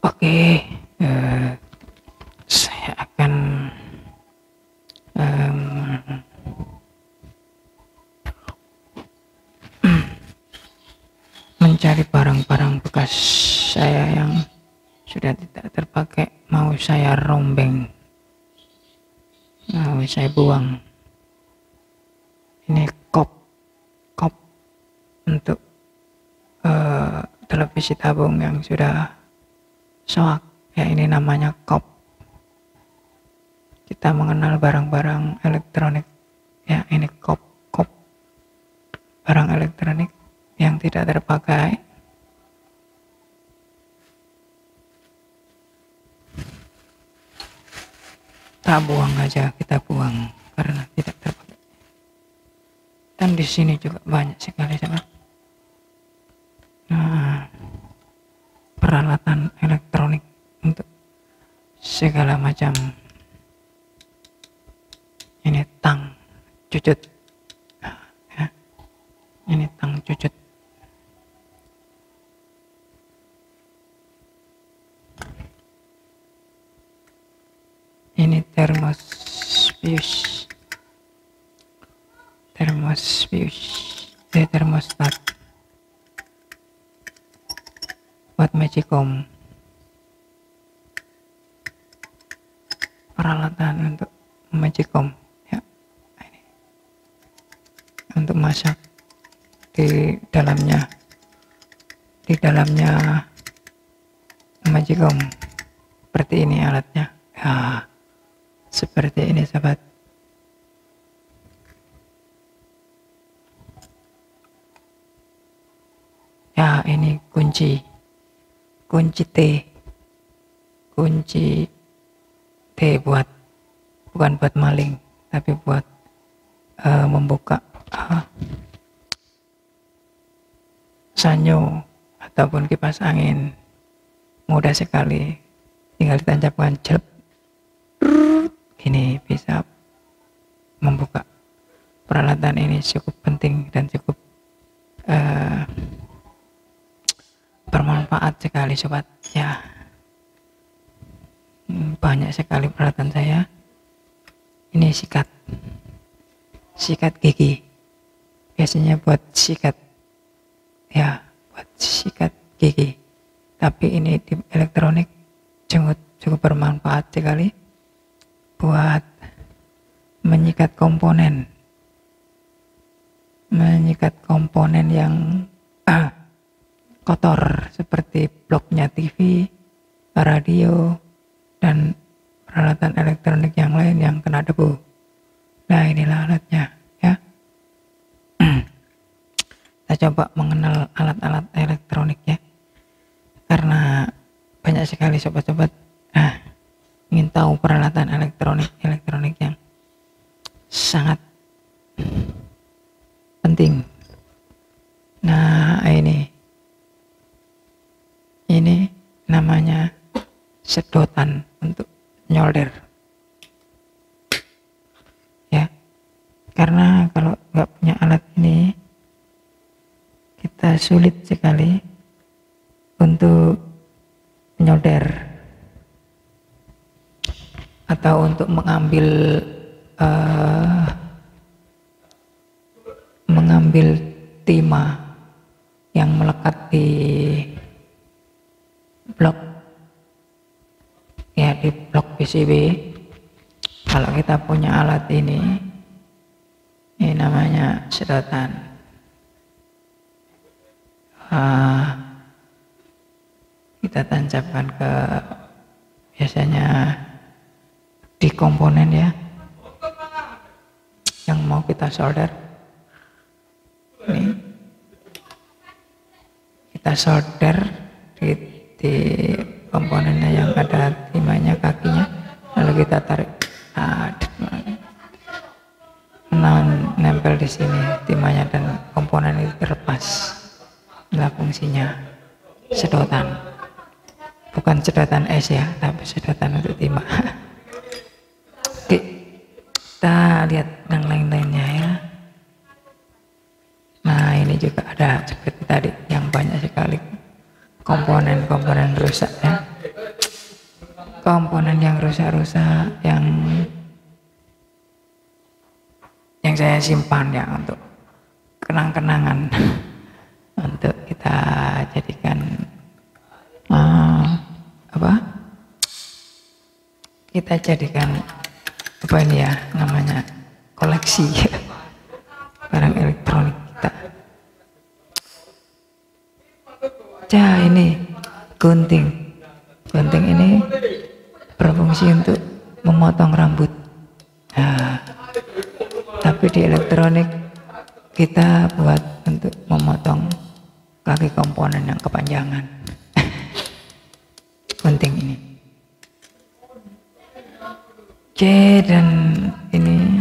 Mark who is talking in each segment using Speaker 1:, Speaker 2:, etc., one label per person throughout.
Speaker 1: Oke, saya akan mencari barang-barang bekas saya yang sudah tidak terpakai, mau saya rombeng, mau saya buang. Ini kop untuk televisi tabung yang sudah soak ya, ini namanya kop. Kita mengenal barang-barang elektronik ya, ini kop barang elektronik yang tidak terpakai. Tak buang aja, kita buang karena tidak terpakai. Dan di sini juga banyak sekali sahabat. Nah, peralatan elektronik untuk segala macam. Ini tang cucut ya. Ini tang cucut. Ini termosfuse, termostat buat magicom. Peralatan untuk magicom ya, ini untuk masak di dalamnya magicom. Seperti ini alatnya ya, seperti ini sahabat. Ya, ini kunci T bukan buat maling, tapi buat membuka sanyo ataupun kipas angin. Mudah sekali, tinggal ditancapkan jelek, ini bisa membuka. Peralatan ini cukup penting dan cukup bermanfaat sekali sobat ya. Banyak sekali peralatan saya. Ini sikat gigi, biasanya buat sikat ya, buat sikat gigi. Tapi ini di elektronik cukup bermanfaat sekali buat menyikat komponen yang kotor seperti bloknya TV, radio, dan peralatan elektronik yang lain yang kena debu. Nah, inilah alatnya ya. Kita coba mengenal alat-alat elektronik ya, karena banyak sekali sobat-sobat ingin tahu peralatan elektronik yang sangat penting. Nah, ini namanya sedotan untuk nyolder ya, karena kalau nggak punya alat ini kita sulit sekali untuk menyolder atau untuk mengambil timah yang melekat di blok ya, di blok PCB. Kalau kita punya alat ini namanya sedotan. Kita tancapkan ke biasanya di komponen ya yang mau kita solder. Ini kita solder di komponennya yang ada timahnya, kakinya, lalu kita tarik, nempel di sini timahnya dan komponen itu terlepas. Inilah fungsinya sedotan, bukan sedotan es ya, tapi sedotan untuk timah. Oke, kita lihat yang lain-lainnya ya. Nah, ini juga ada seperti tadi yang banyak sekali komponen rusak ya. komponen yang rusak-rusak yang saya simpan ya untuk kenang-kenangan untuk kita jadikan kita jadikan apa ini ya namanya koleksi barang elektronik kita. Ini gunting ini berfungsi untuk memotong rambut. Tapi di elektronik kita buat untuk memotong kaki komponen yang kepanjangan. Gunting ini. Dan ini.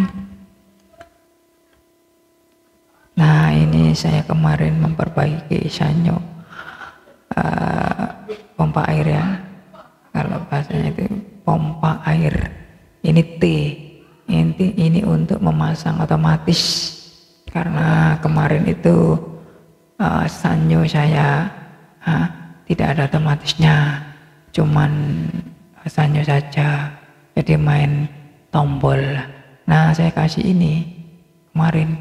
Speaker 1: Nah, ini saya kemarin memperbaiki sanyo pompa air ya. Kalau bahasanya itu pompa air. Ini T. Ini untuk memasang otomatis karena kemarin itu sanyo saya tidak ada otomatisnya, cuman sanyo saja, jadi main tombol. Nah, saya kasih ini kemarin.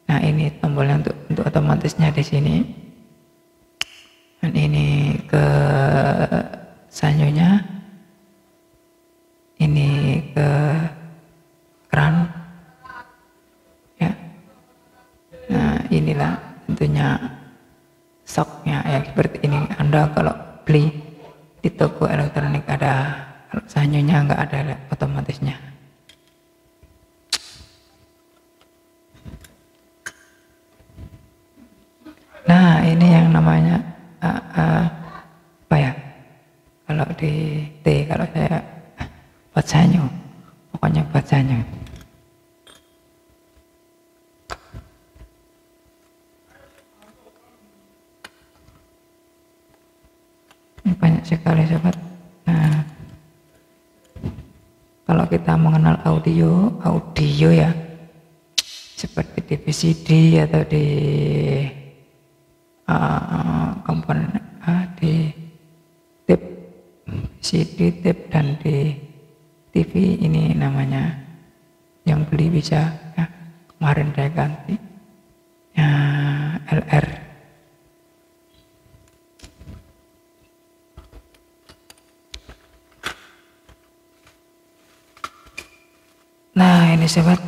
Speaker 1: Nah, ini tombolnya untuk otomatisnya di sini, dan ini ke sanyonya, ini ke keran ya. Nah, inilah tentunya soknya ya, seperti ini. Anda kalau beli di toko elektronik ada, kalau sanyonya nggak ada otomatisnya. Nah, ini yang namanya apa ya, kalau di T, kalau saya buat sanyo, pokoknya buat sanyo. Ini banyak sekali sobat. Nah, kalau kita mengenal audio ya, seperti di VCD atau di komponen di tape VCD, tape, dan di TV, ini namanya yang beli bisa ya. Kemarin saya ganti ya, LR. Nah, ini sobat.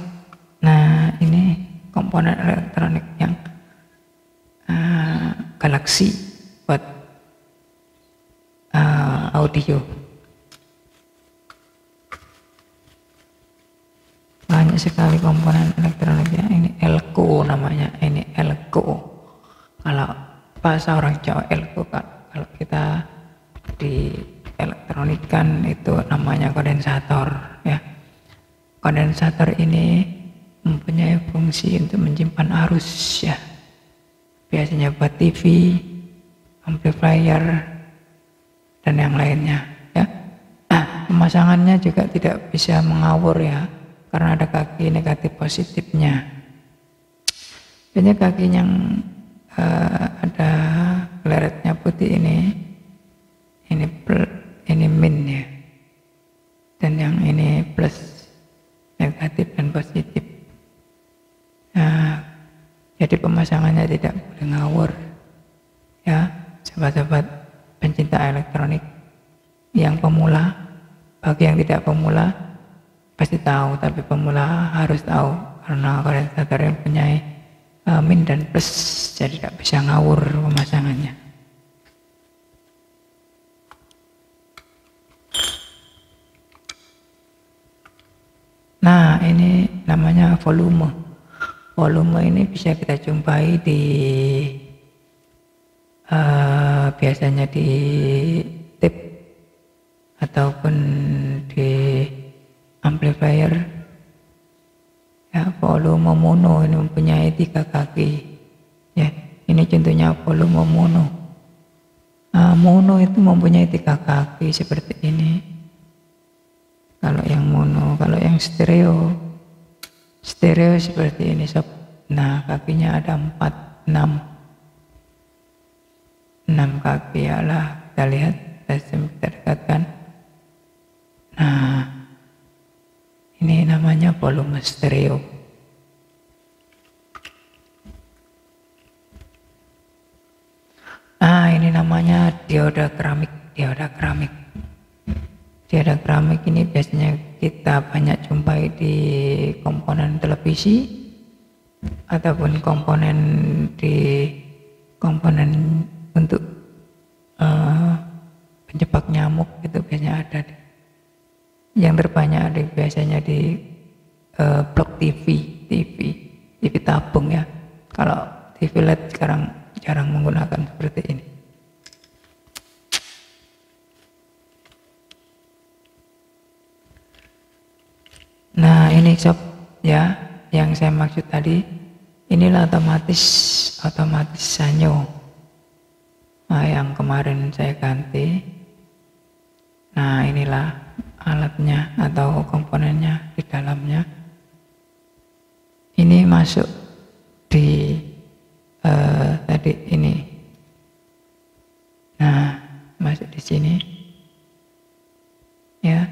Speaker 1: Nah, ini komponen elektronik yang Galaxy buat audio. Banyak sekali komponen elektroniknya. Ini Elco namanya. Ini Elco. Kalau bahasa orang Jawa Elco, kalau kita di elektronik kan itu namanya kondensator ya. Kondensator ini mempunyai fungsi untuk menyimpan arus ya. Biasanya buat TV, amplifier, dan yang lainnya ya. Nah, pemasangannya juga tidak bisa mengawur ya, karena ada kaki negatif positifnya. Biasanya kaki yang ada kleretnya putih ini min ya, dan yang ini plus, negatif dan positif. Nah, jadi pemasangannya tidak boleh ngawur ya, sobat-sobat pencinta elektronik yang pemula. Bagi yang tidak pemula pasti tahu, tapi pemula harus tahu karena kondensator yang punya min dan plus, jadi tidak bisa ngawur pemasangannya. Nah, ini namanya volume. Volume ini bisa kita jumpai di biasanya di tape ataupun di amplifier ya. Volume mono ini mempunyai 3 kaki ya. Ini contohnya volume mono. Mono itu mempunyai 3 kaki seperti ini. Kalau yang mono, kalau yang stereo seperti ini sob. Nah, kakinya ada 6 kaki ya lah. Kita lihat, kita dekatkan. volume stereo. Nah, ini namanya dioda keramik. Dioda keramik ini biasanya kita banyak jumpai di komponen televisi ataupun komponen untuk penyebab nyamuk, itu biasanya ada. Yang terbanyak biasanya di blok TV tabung ya. Kalau TV LED sekarang jarang menggunakan seperti ini. Nah, ini sob ya, yang saya maksud tadi, inilah otomatis sanyo. Nah, yang kemarin saya ganti. Nah, inilah alatnya atau komponennya di dalamnya. Ini masuk di tadi ini. Nah, masuk di sini ya,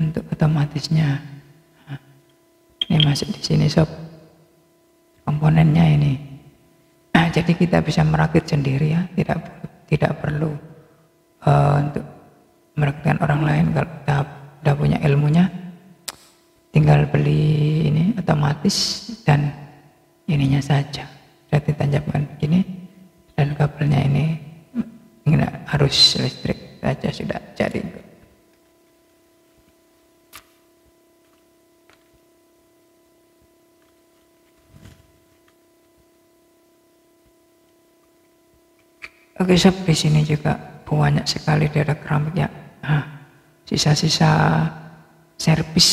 Speaker 1: untuk otomatisnya. Nah, ini masuk di sini sob, komponennya ini. Nah, jadi kita bisa merakit sendiri ya, tidak perlu untuk merakitkan orang lain. Kalau kita udah punya ilmunya, tinggal beli ini otomatis dan ininya saja. Sudah ditancapkan begini dan kabelnya ini harus listrik saja sudah jadi. Oke sob, di sini juga banyak sekali dioda keramik ya. Nah, sisa-sisa servis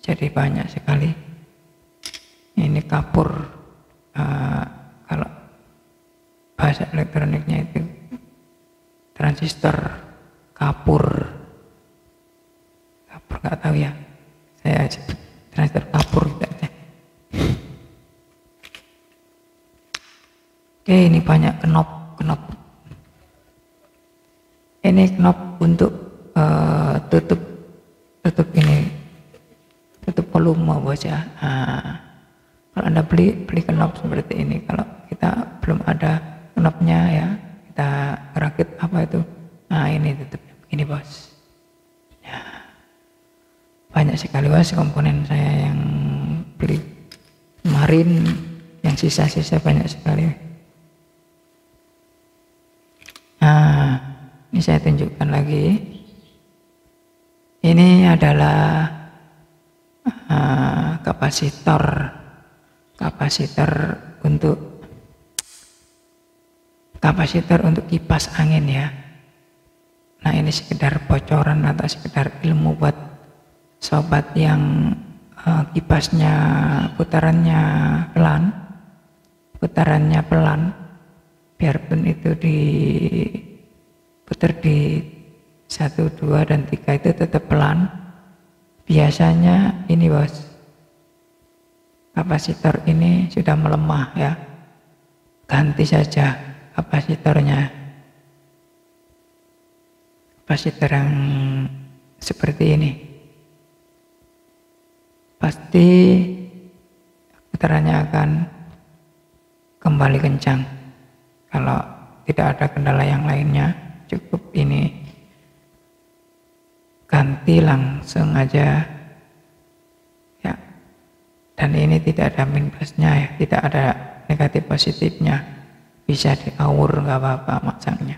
Speaker 1: jadi banyak sekali. Ini kapur, kalau bahasa elektroniknya itu transistor kapur nggak tahu ya, saya sebut transistor kapur gitu aja. Oke, ini banyak knop. Ini knop untuk tutup volume bos ya. Kalau Anda beli knop seperti ini, kalau kita belum ada knopnya ya, kita rakit apa itu. Nah, ini tutupnya begini bos ya. Banyak sekali bos komponen saya yang beli kemarin, yang sisa-sisa banyak sekali. Nah, ini saya tunjukkan lagi. Ini adalah kapasitor untuk kipas angin ya. Nah, ini sekedar bocoran atau sekedar ilmu buat sobat yang kipasnya putarannya pelan, biarpun itu diputar di 1, 2, dan 3 itu tetap pelan. Biasanya ini bos, kapasitor ini sudah melemah ya, ganti saja kapasitornya, kapasitor yang seperti ini. Pasti putarannya akan kembali kencang. Kalau tidak ada kendala yang lainnya, cukup ini ganti langsung aja ya. Dan ini tidak ada min plusnya ya, tidak ada negatif positifnya, bisa diaur nggak apa-apa masangnya.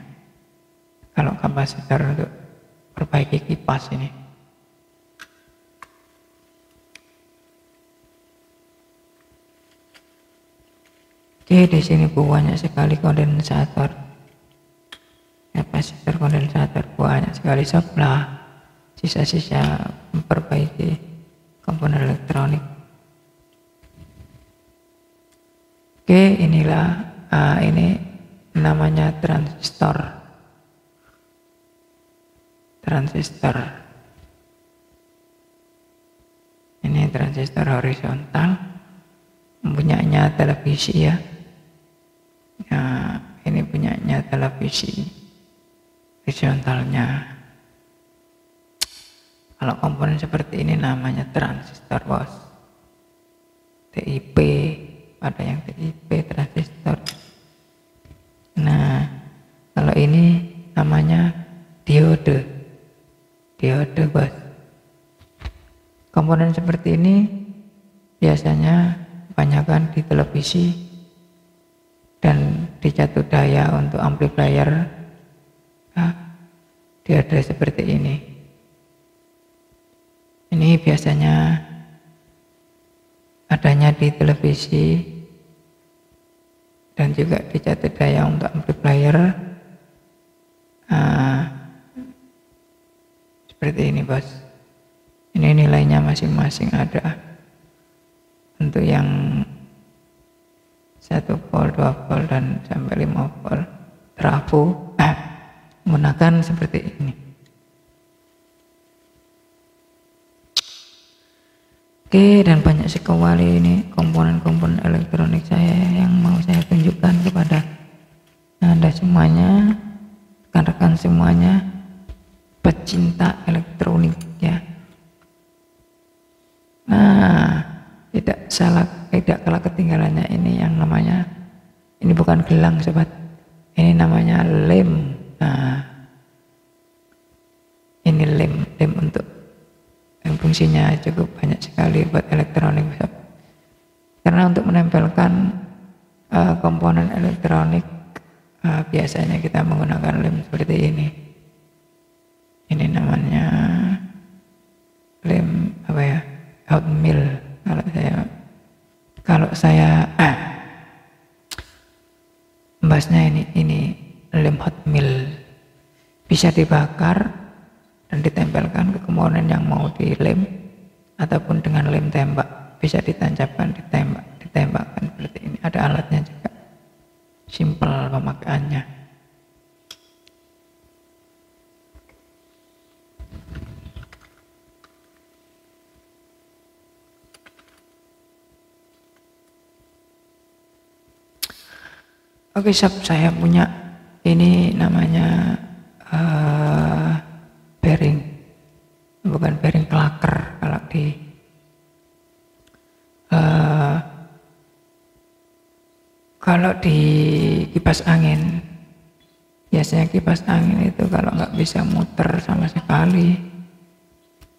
Speaker 1: Kalau kapasitor untuk perbaiki kipas ini. Oke, di sini banyak sekali kondensator, kapasitor kondensator banyak sekali sebelah, sisa-sisa memperbaiki komponen elektronik. Oke, inilah ini namanya transistor. Ini transistor horizontal, punyanya televisi ya. Nah, ini punyanya televisi horizontalnya. Kalau komponen seperti ini namanya transistor bos. TIP, ada yang TIP transistor. Nah, kalau ini namanya diode. Diode, Bos. Komponen seperti ini biasanya kebanyakan di televisi dan di catur daya untuk amplifier. Diode seperti ini. Ini biasanya adanya di televisi dan juga di catur daya untuk amplifier. Seperti ini, Bos. Ini nilainya masing-masing ada. Untuk yang 1 volt, 2 volt dan sampai 5 volt trafo menggunakan seperti ini. Oke, dan banyak sekali ini komponen-komponen elektronik saya yang mau saya tunjukkan kepada Anda semuanya, rekan-rekan semuanya, pecinta elektronik ya. Nah, tidak kalah ketinggalannya ini yang namanya, ini bukan gelang sobat, ini namanya lem. Nah, ini lem untuk yang fungsinya cukup banyak sekali buat elektronik, sobat. Karena untuk menempelkan komponen elektronik biasanya kita menggunakan lem seperti ini. Ini namanya lem apa ya? Hot mill. Kalau saya membahasnya ini lem hot mill, bisa dibakar dan ditempelkan ke komponen yang mau dilem, ataupun dengan lem tembak bisa ditancapkan, ditembakkan seperti ini. Ada alatnya juga, simple pemakaiannya. Oke, sob, saya punya ini namanya bearing, bukan bearing klaker. Kalau di kipas angin, biasanya kipas angin itu kalau nggak bisa muter sama sekali,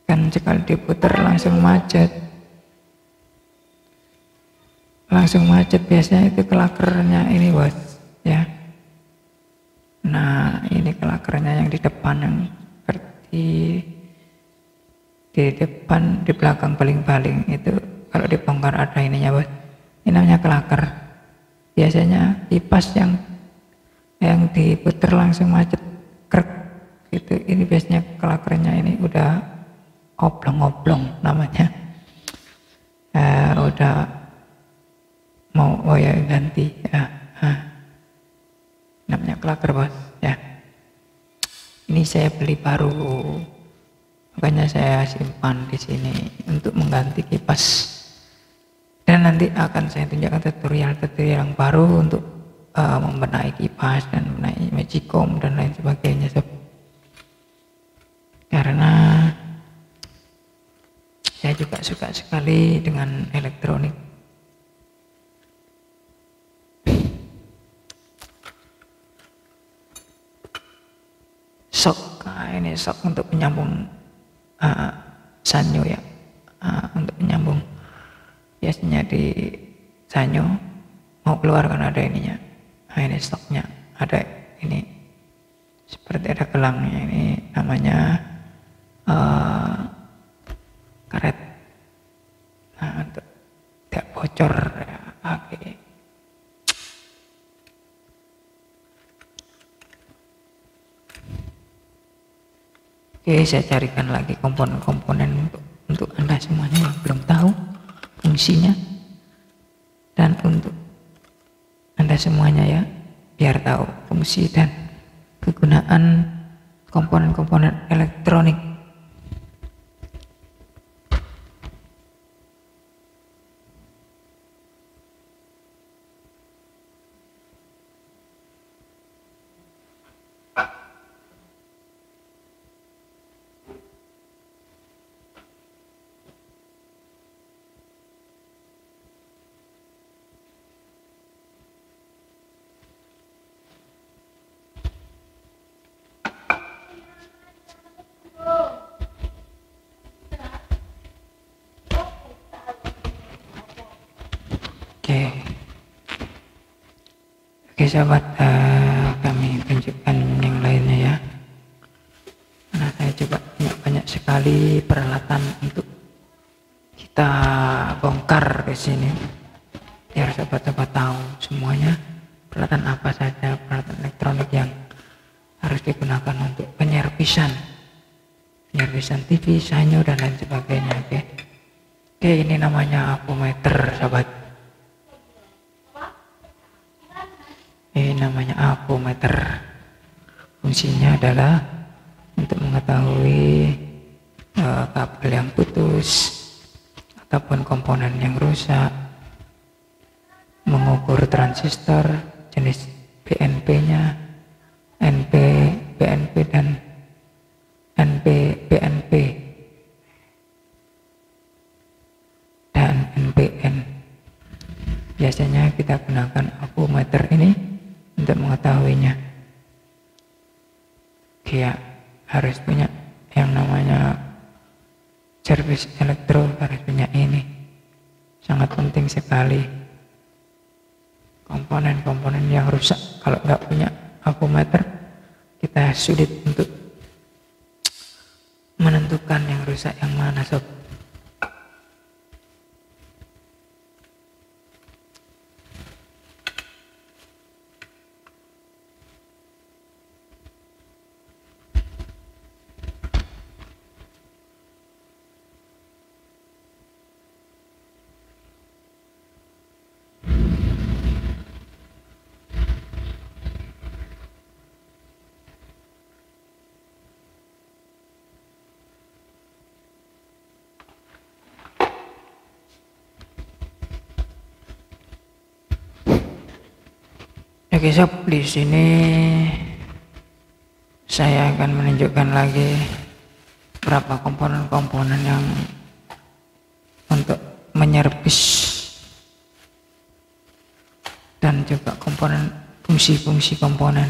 Speaker 1: kan sekali diputer langsung macet. Biasanya itu klakernya ini, Bos ya. Nah, ini klakernya yang di depan, yang seperti di depan, di belakang baling-baling itu kalau dibongkar ada ininya, Bos. Ini namanya klaker. Biasanya kipas yang diputer langsung macet krek gitu, ini biasanya klakernya ini udah oblong-oblong namanya. Udah mau ganti ya. Namanya klaker, Bos ya. Ini saya beli baru, makanya saya simpan di sini untuk mengganti kipas, dan nanti akan saya tunjukkan tutorial yang baru untuk membenahi kipas dan membenahi magicom dan lain sebagainya, sob. Karena saya juga suka sekali dengan elektronik. Sok, ini sok untuk menyambung sanyo ya, untuk menyambung. Biasanya di sanyo mau keluar kan ada ininya. Nah, ini stoknya ada ini, seperti ada gelangnya, ini namanya karet. Nah, untuk tidak bocor ya. Oke. Oke, saya carikan lagi komponen-komponen untuk Anda semuanya yang belum tahu fungsinya, dan untuk Anda semuanya ya, biar tahu fungsi dan kegunaan komponen-komponen elektronik. Oke sahabat, kami tunjukkan yang lainnya ya. Nah, saya coba banyak sekali peralatan untuk kita bongkar di sini, biar sahabat-sahabat tahu semuanya peralatan apa saja, peralatan elektronik yang harus digunakan untuk penyerpisan TV, sanyo dan lain sebagainya. Oke, ini namanya apometer sahabat. Ini namanya apometer. Fungsinya adalah untuk mengetahui kabel yang putus ataupun komponen yang rusak, mengukur transistor jenis BNP-nya, NP, BNP dan BNP dan NPN. Biasanya kita gunakan apometer ini untuk mengetahuinya. Dia harus punya yang namanya servis elektro, harus punya ini. Sangat penting sekali. Komponen-komponen yang rusak, kalau nggak punya apometer, kita sulit untuk menentukan yang rusak yang mana sob. Oke sob, di sini saya akan menunjukkan lagi beberapa komponen-komponen yang untuk menyervis dan juga komponen fungsi-fungsi komponen.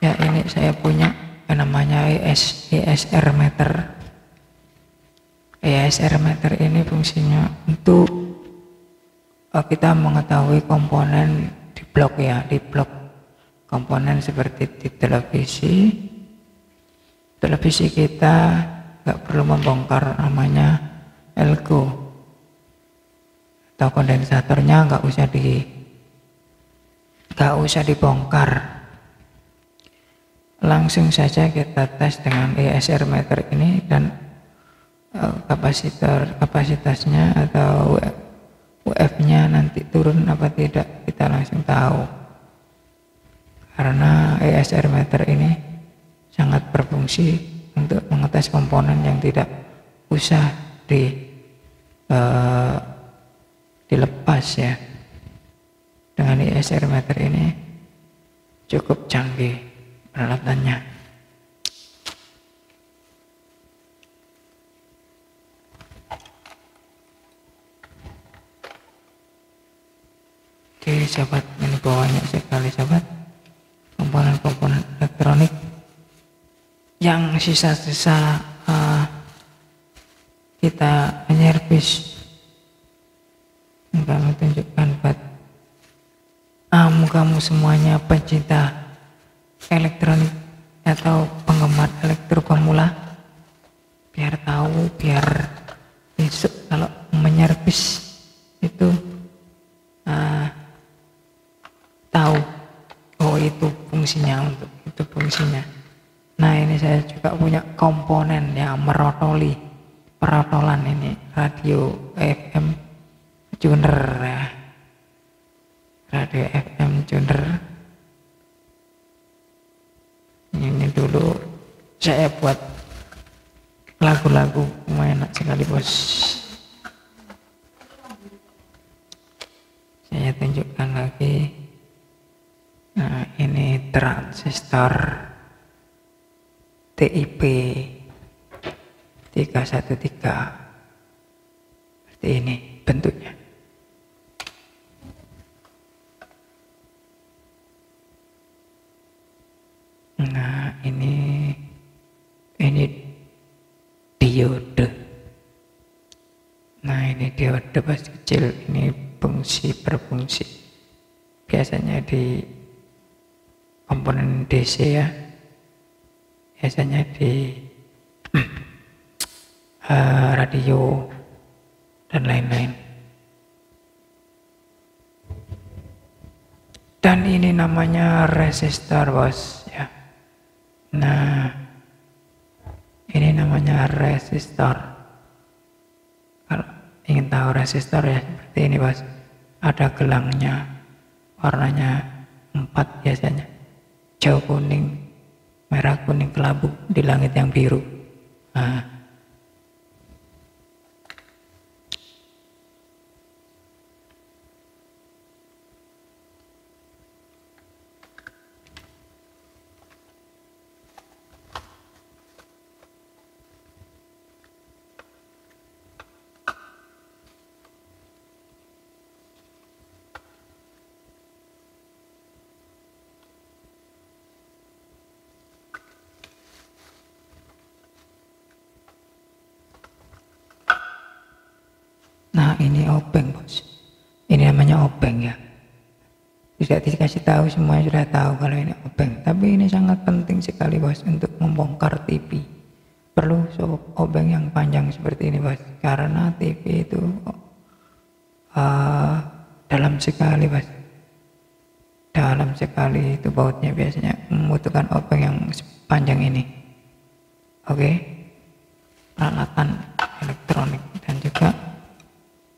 Speaker 1: Ya, ini saya punya yang namanya ESR meter. ESR meter ini fungsinya untuk kita mengetahui komponen di blok ya, di blok komponen seperti di televisi kita nggak perlu membongkar namanya elko atau kondensatornya, nggak usah dibongkar, langsung saja kita tes dengan ESR meter ini dan kapasitasnya atau UF-nya nanti turun apa tidak, kita langsung tahu. Karena ESR meter ini sangat berfungsi untuk mengetes komponen yang tidak usah dilepas ya. Dengan ESR meter ini cukup canggih peralatannya. Oke sahabat, ini banyak sekali sahabat komponen-komponen elektronik yang sisa-sisa kita menyervis. Kami tunjukkan buat kamu semuanya pencinta elektronik atau penggemar elektro pemula, biar tahu, biar besok kalau menyervis itu tahu, oh itu fungsinya, untuk itu fungsinya. Nah, ini saya juga punya komponen yang perotolan ini, radio FM tuner ya, radio FM tuner. Ini dulu saya buat lagu-lagu enak sekali bos. Saya tunjukkan lagi. Nah, ini transistor TIP 313 seperti ini bentuknya. Nah, ini diode. Nah, ini diode pas kecil, ini berfungsi biasanya di komponen DC ya, biasanya di radio dan lain-lain. Dan ini namanya resistor bos ya. Nah, ini namanya resistor. Kalau ingin tahu resistor ya seperti ini bos. Ada gelangnya, warnanya 4 biasanya. Hijau, kuning, merah, kuning, kelabu di langit yang biru. Nah, ini obeng bos. Ini namanya obeng ya. Tidak dikasih tahu, semuanya sudah tahu kalau ini obeng. Tapi ini sangat penting sekali bos untuk membongkar TV. Perlu obeng yang panjang seperti ini bos. Karena TV itu dalam sekali bos. Dalam sekali itu bautnya, biasanya membutuhkan obeng yang panjang ini. Oke. Peralatan elektronik dan juga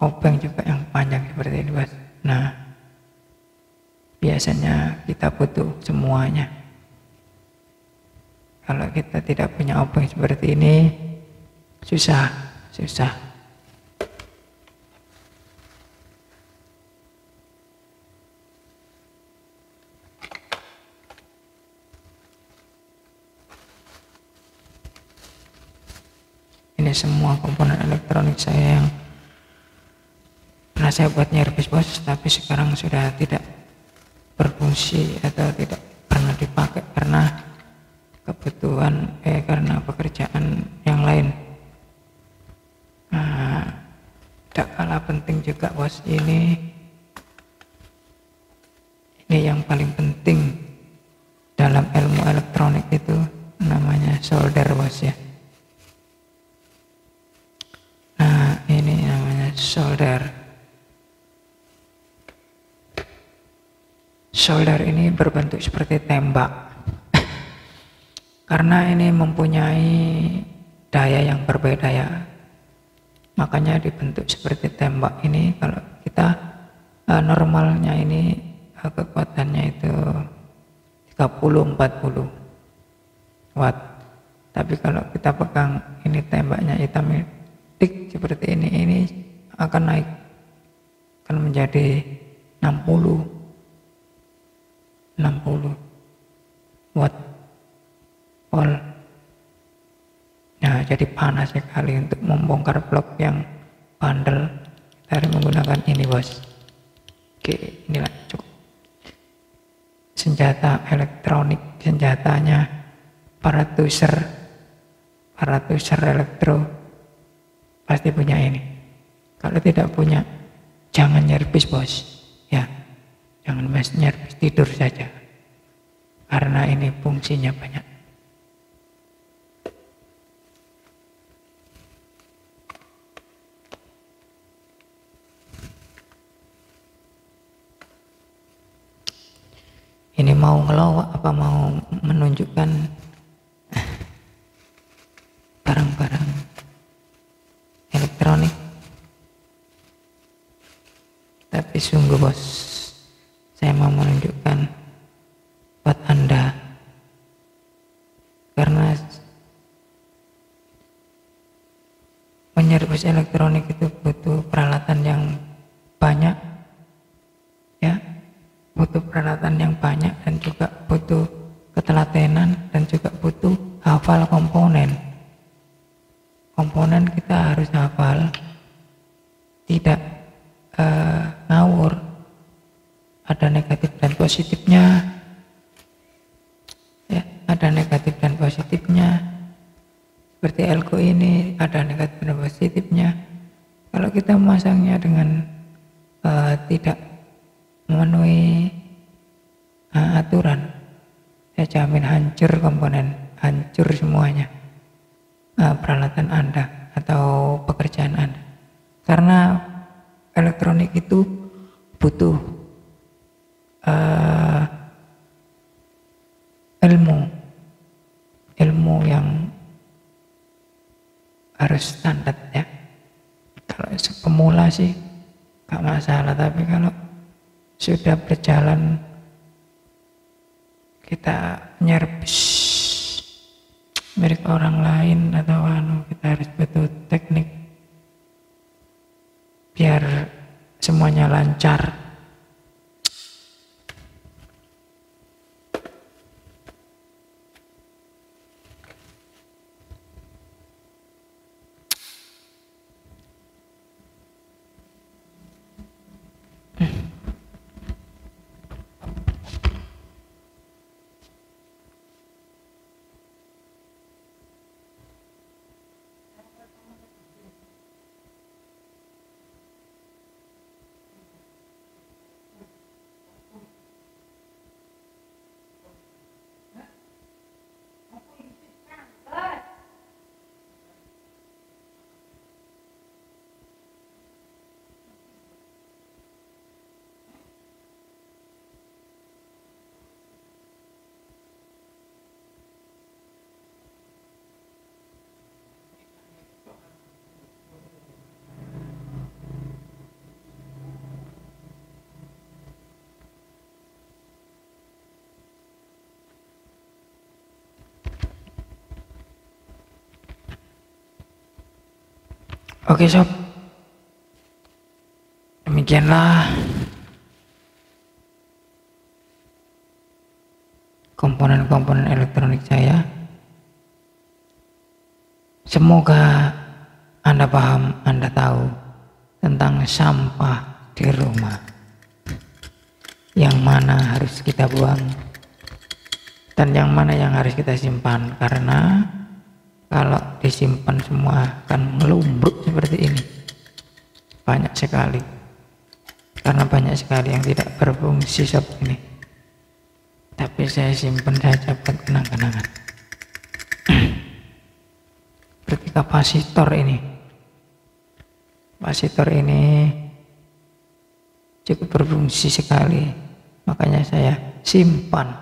Speaker 1: obeng juga yang panjang seperti ini bos. Nah, biasanya kita butuh semuanya. Kalau kita tidak punya obeng seperti ini, susah. Ini semua komponen elektronik saya yang pernah saya buat nyervis bos, tapi sekarang sudah tidak berfungsi atau tidak pernah dipakai karena kebutuhan karena pekerjaan yang lain. Nah, tidak kalah penting juga bos, ini yang paling penting dalam ilmu elektronik itu namanya solder bos ya. Nah, ini namanya solder. Solder ini berbentuk seperti tembak karena ini mempunyai daya yang berbeda ya, makanya dibentuk seperti tembak. Ini kalau kita normalnya ini kekuatannya itu 30-40 watt, tapi kalau kita pegang ini tembaknya hitam tik seperti ini akan naik, akan menjadi 60 watt volt. Nah, jadi panas sekali. Untuk membongkar blok yang bandel kita harus menggunakan ini bos. Oke, inilah cukup senjata elektronik. Senjatanya para tuser elektro pasti punya ini. Kalau tidak punya, jangan nyervis bos ya. Jangan nyervis, tidur saja, karena ini fungsinya banyak. Ini mau ngelawak apa mau menunjukkan barang-barang elektronik? Tapi sungguh bos, saya mau menunjukkan buat Anda, karena menyervis elektronik itu butuh peralatan yang banyak ya, butuh peralatan yang banyak dan juga butuh ketelatenan dan juga butuh hafal komponen. Komponen kita harus hafal, tidak ngawur. Ada negatif dan positifnya ya, ada negatif dan positifnya. Seperti elko ini ada negatif dan positifnya. Kalau kita memasangnya dengan tidak memenuhi aturan, saya jamin hancur komponen, hancur semuanya, peralatan Anda atau pekerjaan Anda. Karena elektronik itu butuh ilmu yang harus standar ya. Kalau pemula sih gak masalah, tapi kalau sudah berjalan kita nyerpes milik orang lain atau kita harus betul teknik biar semuanya lancar. Oke sob, demikianlah komponen-komponen elektronik saya. Semoga Anda paham, Anda tahu tentang sampah di rumah, yang mana harus kita buang dan yang mana yang harus kita simpan, karena kalau disimpan semua akan melumbruk seperti ini. Banyak sekali. Karena banyak sekali yang tidak berfungsi sob ini. Tapi saya simpan saja buat kenang-kenangan. Seperti kapasitor ini. Kapasitor ini cukup berfungsi sekali. Makanya saya simpan.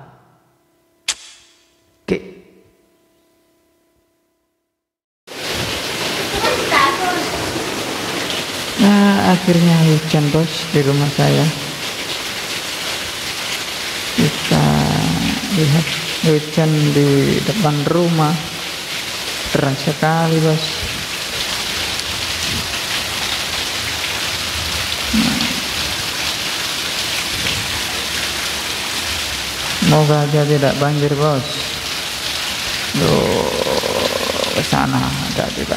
Speaker 1: Oke. Nah, akhirnya hujan bos di rumah saya. Kita lihat hujan di depan rumah, terang sekali bos. Semoga aja tidak banjir bos. Loh, ke sana ada juga.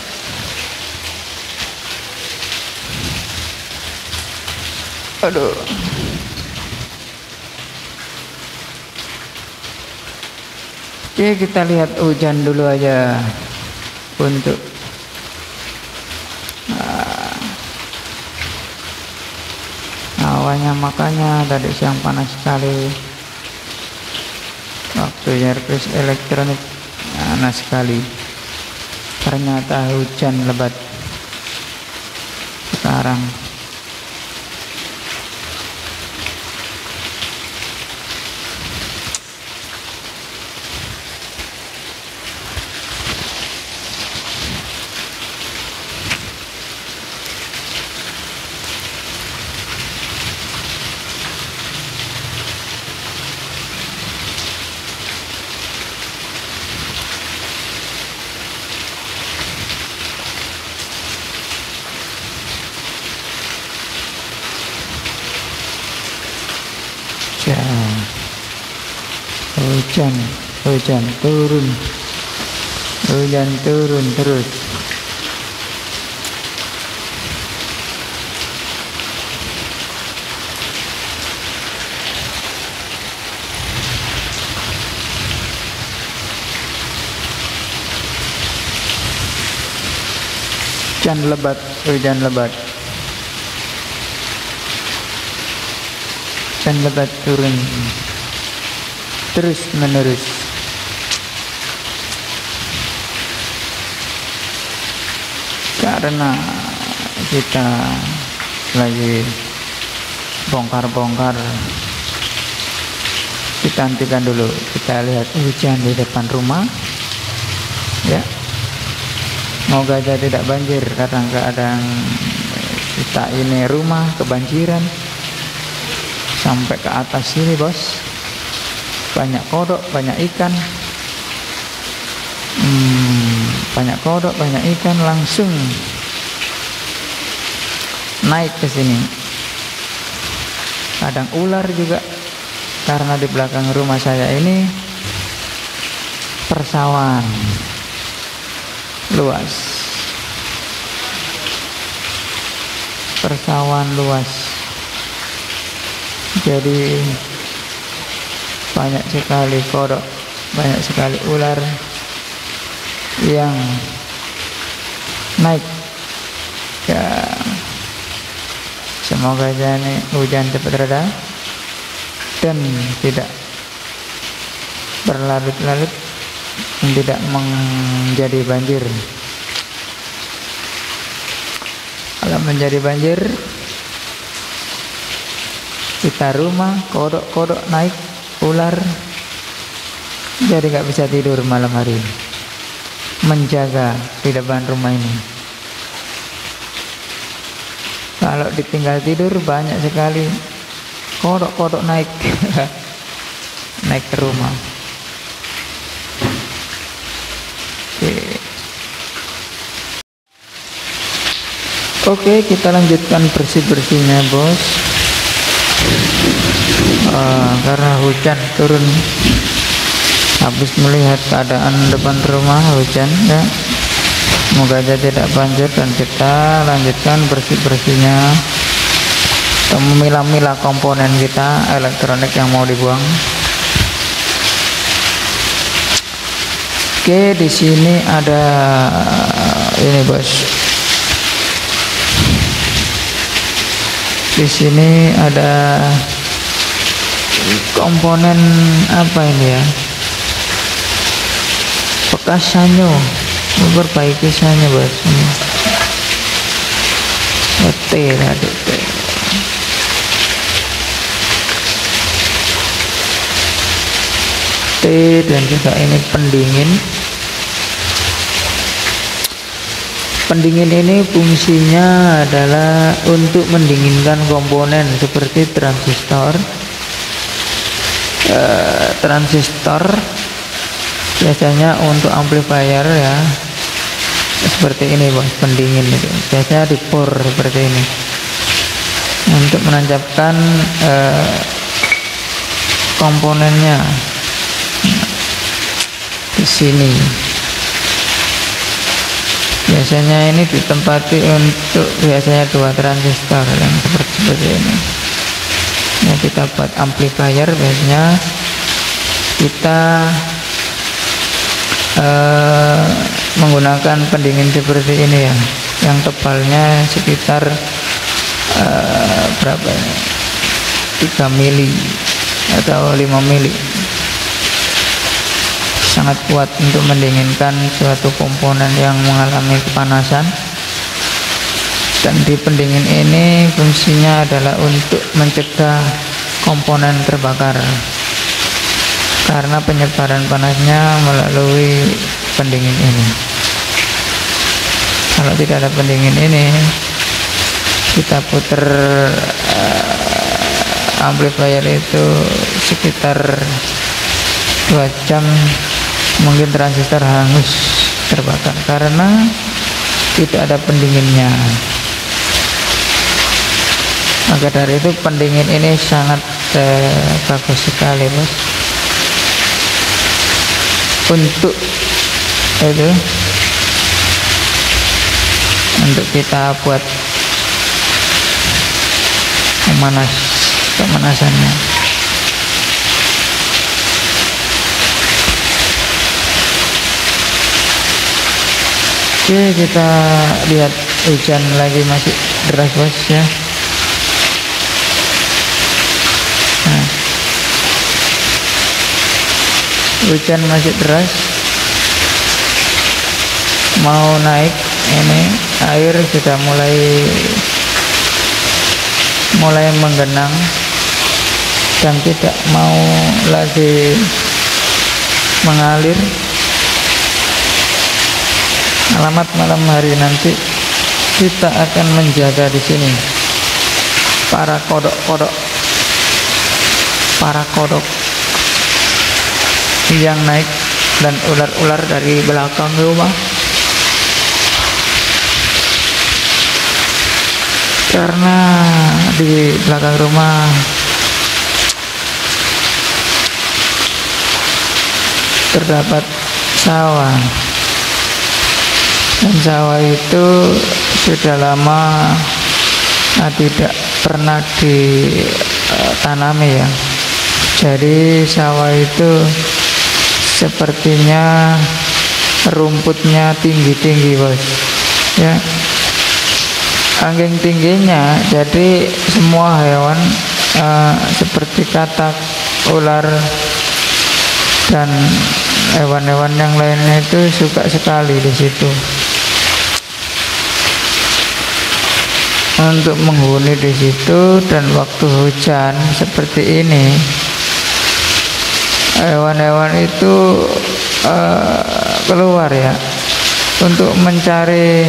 Speaker 1: Aduh. Oke, kita lihat hujan dulu aja untuk awalnya, makanya tadi siang panas sekali. Waktu servis elektronik panas sekali. Ternyata hujan lebat sekarang. Hujan turun, hujan turun terus. Hujan lebat, hujan lebat. Hujan lebat turun. terus menerus. Karena kita lagi bongkar-bongkar, kita hentikan dulu. Kita lihat hujan di depan rumah, ya. Semoga aja tidak banjir, karena keadaan kita ini rumah kebanjiran sampai ke atas sini, bos. Banyak kodok, banyak ikan. Banyak kodok, banyak ikan, langsung naik ke sini. Kadang ular juga, karena di belakang rumah saya ini persawahan luas. Persawahan luas. Jadi banyak sekali kodok, banyak sekali ular yang naik. Ya, semoga aja ini hujan cepat reda dan tidak berlarut-larut dan tidak menjadi banjir. Kalau menjadi banjir, kita rumah kodok-kodok naik, ular, jadi nggak bisa tidur malam hari. Menjaga di depan rumah ini. Kalau ditinggal tidur banyak sekali kodok-kodok naik naik ke rumah. Oke, kita lanjutkan bersih-bersihnya, bos. Karena hujan turun, habis melihat keadaan depan rumah hujan, ya. Semoga aja tidak banjir dan kita lanjutkan bersih-bersihnya, memilah-milah komponen kita elektronik yang mau dibuang. Oke, di sini ada ini, bos. Di sini ada komponen apa ini ya? Bekas sanyo, memperbaiki sanyo, bos. Tadi T dan juga ini pendingin. Pendingin ini fungsinya adalah untuk mendinginkan komponen seperti transistor. Transistor biasanya untuk amplifier, ya, seperti ini, bos. Pendingin itu biasanya dipor seperti ini untuk menancapkan komponennya di sini. Biasanya ini ditempati untuk biasanya 2 transistor yang seperti ini. Nah, kita buat amplifier biasanya kita menggunakan pendingin seperti ini, ya, yang tebalnya sekitar berapa ya? 3 mili atau 5 mili. Sangat kuat untuk mendinginkan suatu komponen yang mengalami kepanasan. Dan di pendingin ini fungsinya adalah untuk mencegah komponen terbakar, karena penyebaran panasnya melalui pendingin ini. Kalau tidak ada pendingin ini, kita putar amplifier itu sekitar 2 jam, mungkin transistor hangus terbakar karena tidak ada pendinginnya. Maka dari itu pendingin ini sangat bagus sekali, bos, untuk itu, untuk kita buat pemanasannya. Oke, kita lihat hujan lagi masih deras, bos, ya. Nah, hujan masih deras, mau naik, ini air sudah mulai menggenang dan tidak mau lagi mengalir. Alamat malam hari nanti kita akan menjaga di sini para kodok yang naik dan ular-ular dari belakang rumah. Karena di belakang rumah terdapat sawah, dan sawah itu sudah lama tidak pernah ditanami ya. Jadi sawah itu sepertinya rumputnya tinggi-tinggi bos ya, angking tingginya. Jadi semua hewan seperti katak, ular, dan hewan-hewan yang lainnya itu suka sekali di situ untuk menghuni di situ. Dan waktu hujan seperti ini, hewan-hewan itu keluar ya untuk mencari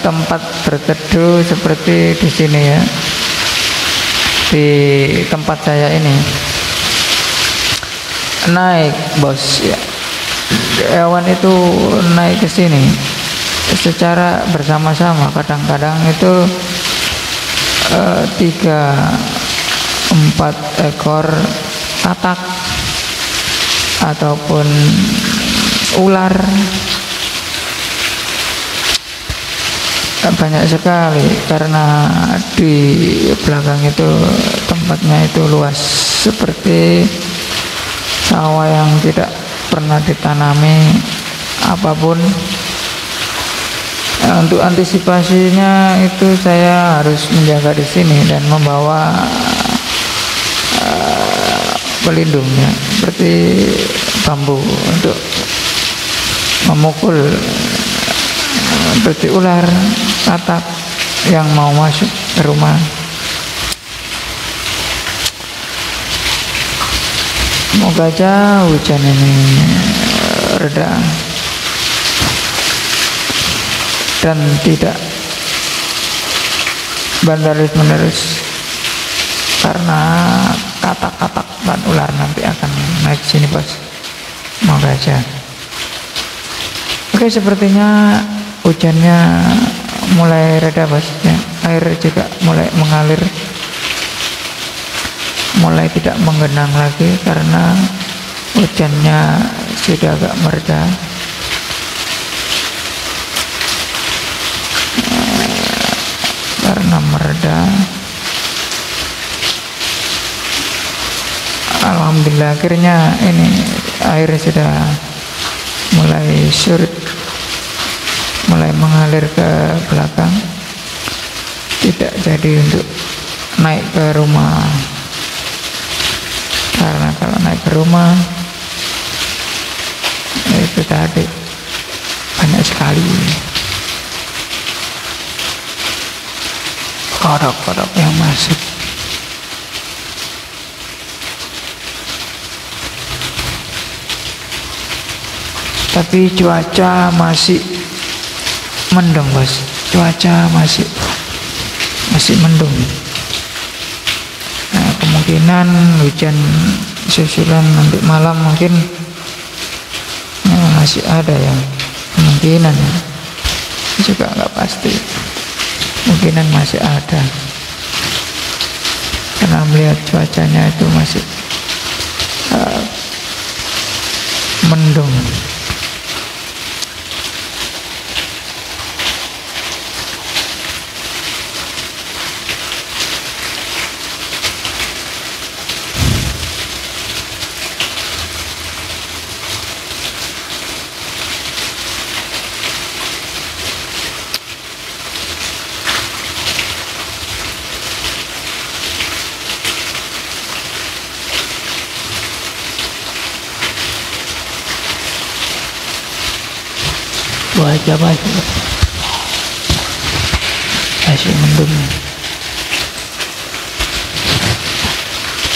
Speaker 1: tempat berteduh seperti di sini ya, di tempat saya ini. Naik bos ya, hewan itu naik ke sini secara bersama-sama. Kadang-kadang itu 3-4 ekor katak ataupun ular, banyak sekali. Karena di belakang itu tempatnya itu luas, seperti sawah yang tidak pernah ditanami apapun. Untuk antisipasinya itu saya harus menjaga di sini dan membawa pelindungnya seperti bambu untuk memukul seperti ular, katak yang mau masuk ke rumah. Semoga aja hujan ini reda dan tidak menerus, karena katak-katak dan ular nanti akan naik sini bos. Semoga aja. Oke, sepertinya hujannya mulai reda bos ya. Air juga mulai mengalir, mulai tidak menggenang lagi karena hujannya sudah agak mereda. Karena mereda, alhamdulillah akhirnya ini air sudah mulai surut, mulai mengalir ke belakang, tidak jadi untuk naik ke rumah. Karena kalau naik ke rumah itu tadi banyak sekali kodok-kodok yang masuk. Tapi cuaca masih mendung bos, cuaca masih mendung. Nah, kemungkinan hujan susulan nanti malam mungkin masih ada ya, kemungkinan ya. Juga nggak pasti, kemungkinan masih ada karena melihat cuacanya itu masih mendung. cuaca masih mendung.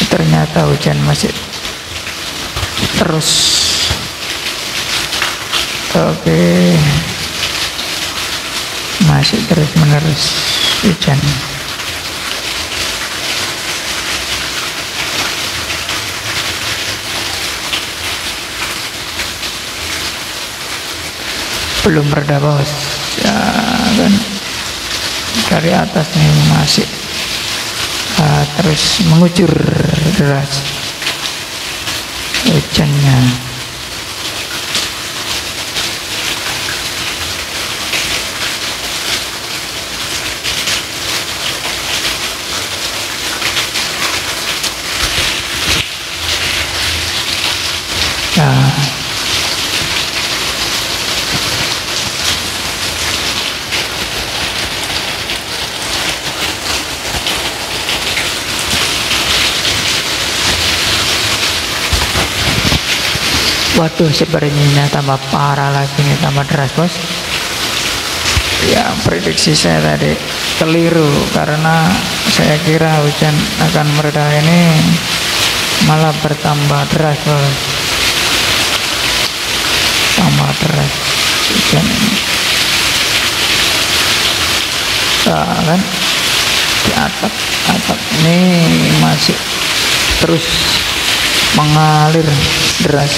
Speaker 1: Ternyata hujan masih terus. Oke, masih terus menerus hujan. Belum reda bos ya kan, dari atas nih masih terus mengucur deras hujannya. Nah, waduh, sebenarnya tambah parah lagi nih, tambah deras bos. Ya, prediksi saya tadi keliru karena saya kira hujan akan mereda, ini malah bertambah deras bos. Tambah deras hujan ini. Nah, kan di atap ini masih terus mengalir deras,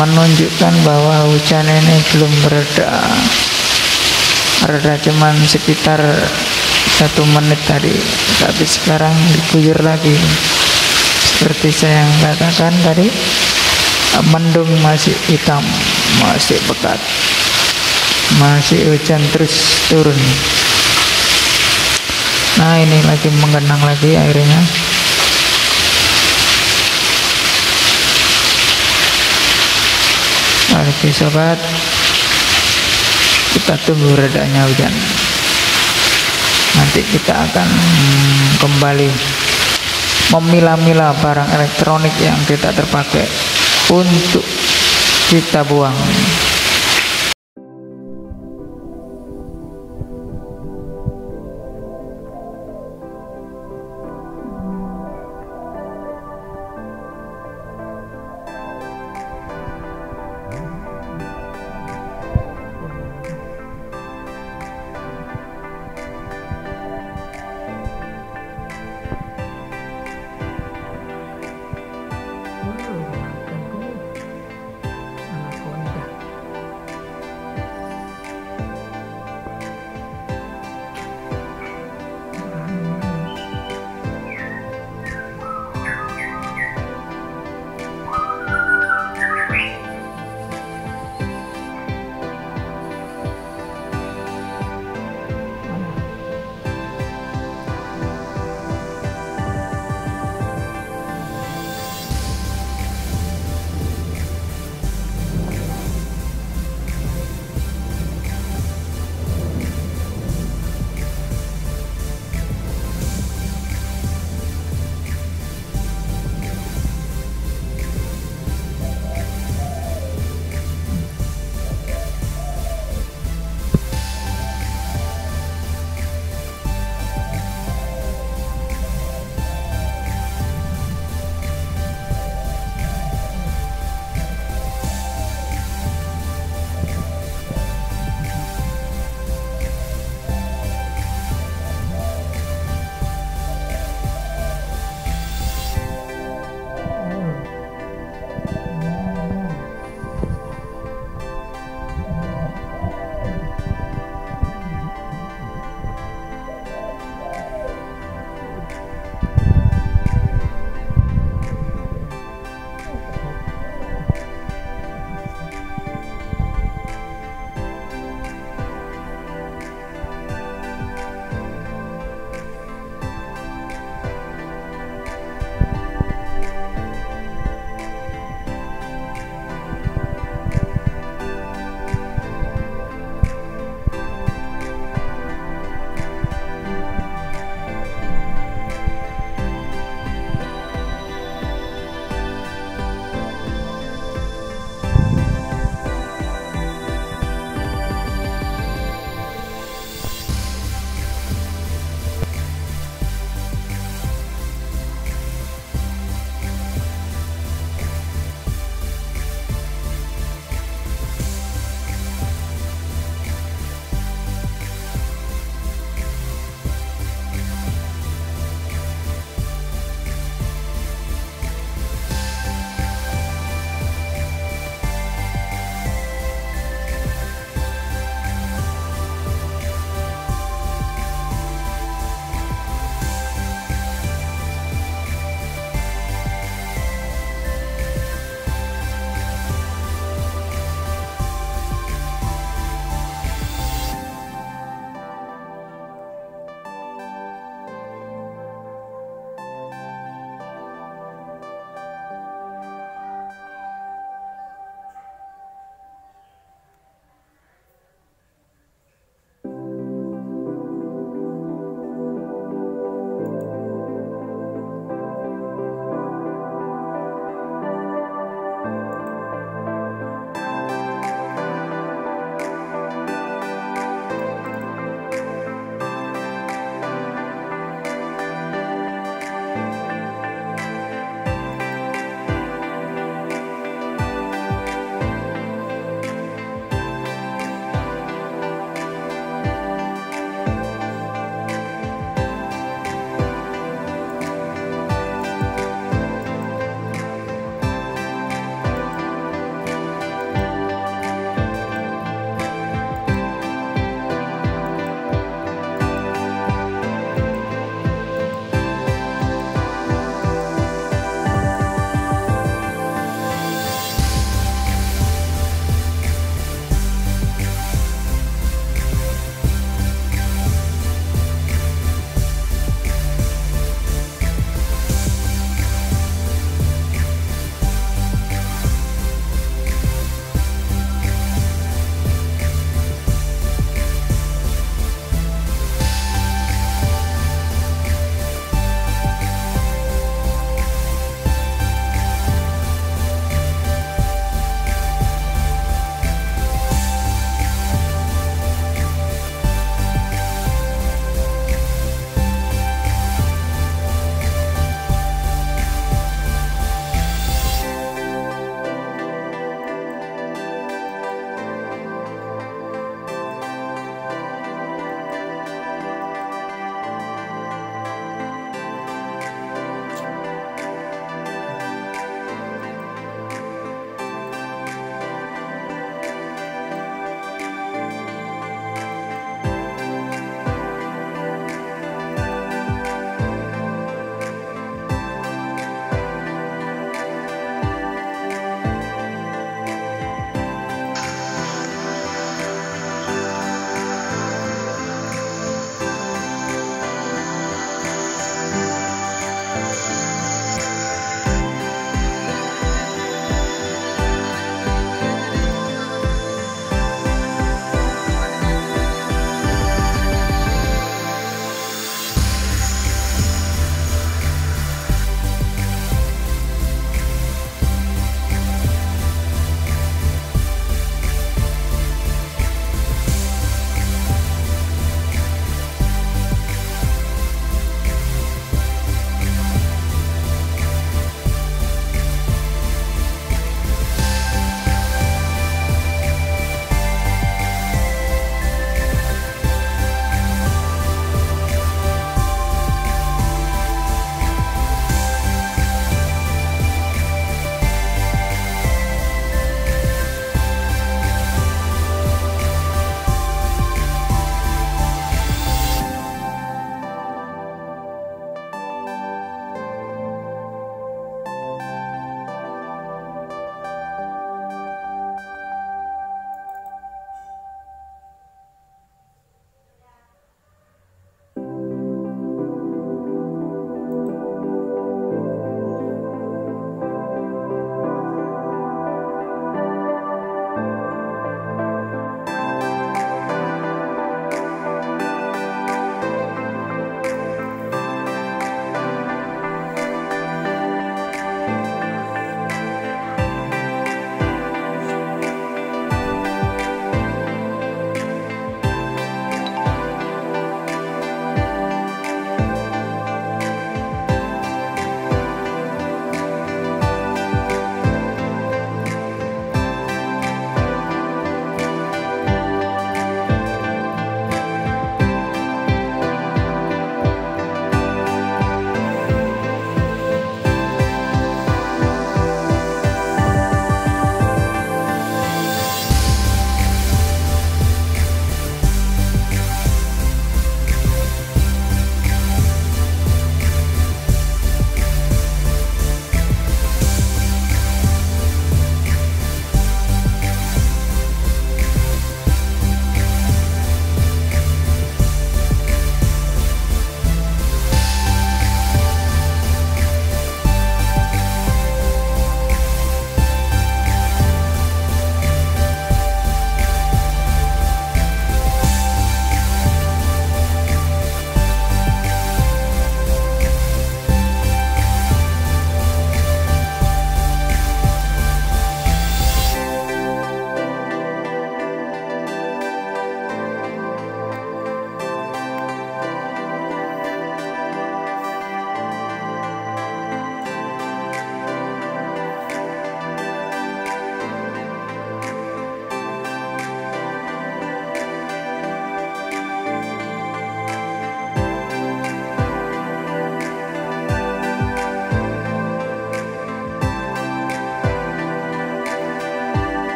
Speaker 1: menunjukkan bahwa hujan ini belum reda cuman sekitar 1 menit tadi, tapi sekarang diguyur lagi. Seperti saya yang katakan tadi, mendung masih hitam, masih pekat, masih hujan terus turun. Nah, ini lagi menggenang lagi airnya. Oke sobat, kita tunggu redanya hujan. Nanti kita akan kembali memilah-milah barang elektronik yang tidak terpakai untuk kita buang.